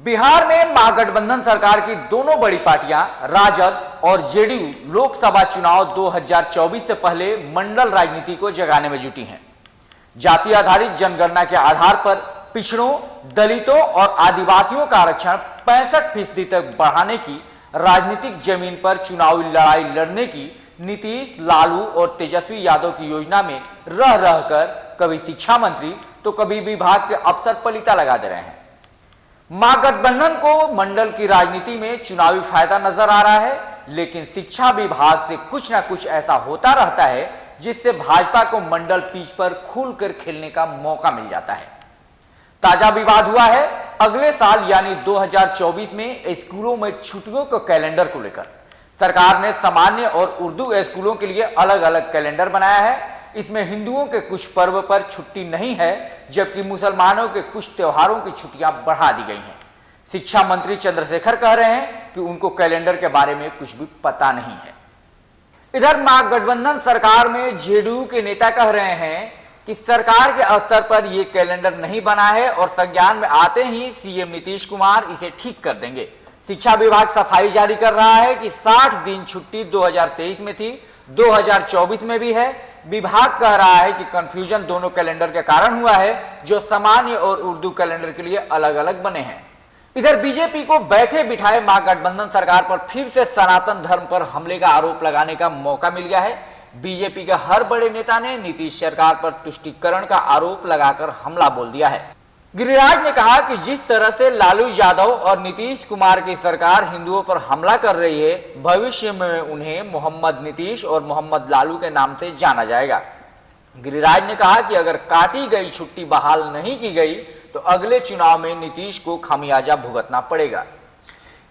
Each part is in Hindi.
बिहार में महागठबंधन सरकार की दोनों बड़ी पार्टियां राजद और जेडीयू लोकसभा चुनाव 2024 से पहले मंडल राजनीति को जगाने में जुटी हैं। जाति आधारित जनगणना के आधार पर पिछड़ों, दलितों और आदिवासियों का आरक्षण 65% तक बढ़ाने की राजनीतिक जमीन पर चुनावी लड़ाई लड़ने की नीतीश, लालू और तेजस्वी यादव की योजना में रह रहकर कभी शिक्षा मंत्री तो कभी विभाग के अफसर पलीता लगा दे रहे हैं। महागठबंधन को मंडल की राजनीति में चुनावी फायदा नजर आ रहा है, लेकिन शिक्षा विभाग से कुछ ना कुछ ऐसा होता रहता है जिससे भाजपा को मंडल पिच पर खुलकर खेलने का मौका मिल जाता है। ताजा विवाद हुआ है अगले साल यानी 2024 में स्कूलों में छुट्टियों के कैलेंडर को लेकर। सरकार ने सामान्य और उर्दू स्कूलों के लिए अलग अलग कैलेंडर बनाया है। इसमें हिंदुओं के कुछ पर्व पर छुट्टी नहीं है, जबकि मुसलमानों के कुछ त्योहारों की छुट्टियां बढ़ा दी गई हैं। शिक्षा मंत्री चंद्रशेखर कह रहे हैं कि उनको कैलेंडर के बारे में कुछ भी पता नहीं है। इधर महागठबंधन सरकार में जेडीयू के नेता कह रहे हैं कि सरकार के स्तर पर यह कैलेंडर नहीं बना है और संज्ञान में आते ही सीएम नीतीश कुमार इसे ठीक कर देंगे। शिक्षा विभाग सफाई जारी कर रहा है कि 60 दिन छुट्टी 2023 में थी, 2024 में भी है। विभाग कह रहा है कि कंफ्यूजन दोनों कैलेंडर के कारण हुआ है, जो सामान्य और उर्दू कैलेंडर के लिए अलग अलग बने हैं। इधर बीजेपी को बैठे बिठाए महागठबंधन सरकार पर फिर से सनातन धर्म पर हमले का आरोप लगाने का मौका मिल गया है। बीजेपी के हर बड़े नेता ने नीतीश सरकार पर तुष्टीकरण का आरोप लगाकर हमला बोल दिया है। गिरिराज ने कहा कि जिस तरह से लालू यादव और नीतीश कुमार की सरकार हिंदुओं पर हमला कर रही है, भविष्य में उन्हें मोहम्मद नीतीश और मोहम्मद लालू के नाम से जाना जाएगा। गिरिराज ने कहा कि अगर काटी गई छुट्टी बहाल नहीं की गई तो अगले चुनाव में नीतीश को खामियाजा भुगतना पड़ेगा।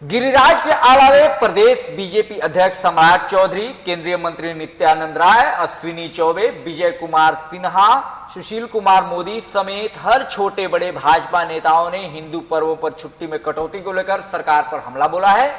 गिरिराज के अलावे प्रदेश बीजेपी अध्यक्ष सम्राट चौधरी, केंद्रीय मंत्री नित्यानंद राय, अश्विनी चौबे, विजय कुमार सिन्हा, सुशील कुमार मोदी समेत हर छोटे बड़े भाजपा नेताओं ने हिंदू पर्वों पर छुट्टी में कटौती को लेकर सरकार पर हमला बोला है।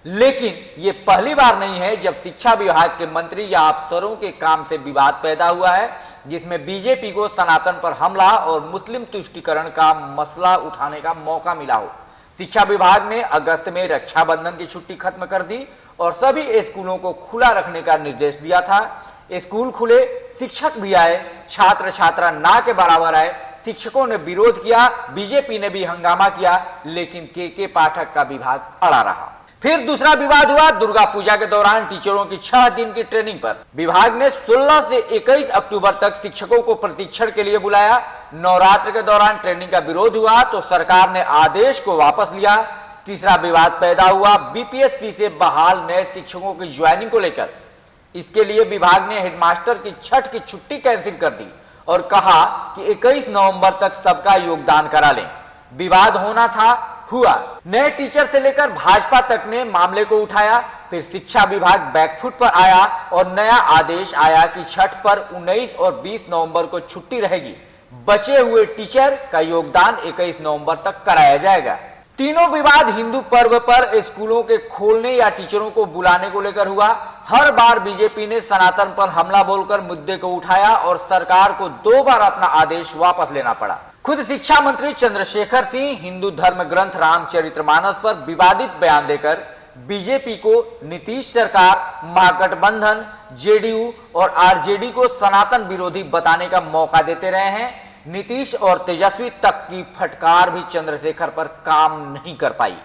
लेकिन यह पहली बार नहीं है जब शिक्षा विभाग के मंत्री या अफसरों के काम से विवाद पैदा हुआ है, जिसमें बीजेपी को सनातन पर हमला और मुस्लिम तुष्टीकरण का मसला उठाने का मौका मिला हो। शिक्षा विभाग ने अगस्त में रक्षाबंधन की छुट्टी खत्म कर दी और सभी स्कूलों को खुला रखने का निर्देश दिया था। स्कूल खुले, शिक्षक भी आए, छात्र छात्रा ना के बराबर आए। शिक्षकों ने विरोध किया, बीजेपी ने भी हंगामा किया, लेकिन के पाठक का विभाग अड़ा रहा। फिर दूसरा विवाद हुआ दुर्गा पूजा के दौरान टीचरों की 6 दिन की ट्रेनिंग पर। विभाग ने 16 से 21 अक्टूबर तक शिक्षकों को प्रशिक्षण के लिए बुलाया। नवरात्र के दौरान ट्रेनिंग का विरोध हुआ तो सरकार ने आदेश को वापस लिया। तीसरा विवाद पैदा हुआ बीपीएससी से बहाल नए शिक्षकों की ज्वाइनिंग को लेकर। इसके लिए विभाग ने हेडमास्टर की छठ की छुट्टी कैंसिल कर दी और कहा कि 21 नवंबर तक सबका योगदान करा लें। विवाद होना था, हुआ। नए टीचर से लेकर भाजपा तक ने मामले को उठाया। फिर शिक्षा विभाग बैकफुट पर आया और नया आदेश आया कि छठ पर 19 और 20 नवंबर को छुट्टी रहेगी। बचे हुए टीचर का योगदान 21 नवंबर तक कराया जाएगा। तीनों विवाद हिंदू पर्व पर स्कूलों के खोलने या टीचरों को बुलाने को लेकर हुआ। हर बार बीजेपी ने सनातन पर हमला बोलकर मुद्दे को उठाया और सरकार को 2 बार अपना आदेश वापस लेना पड़ा। खुद शिक्षा मंत्री चंद्रशेखर सिंह हिंदू धर्म ग्रंथ रामचरितमानस पर विवादित बयान देकर बीजेपी को नीतीश सरकार, महागठबंधन, जेडीयू और आरजेडी को सनातन विरोधी बताने का मौका देते रहे हैं। नीतीश और तेजस्वी तक की फटकार भी चंद्रशेखर पर काम नहीं कर पाई।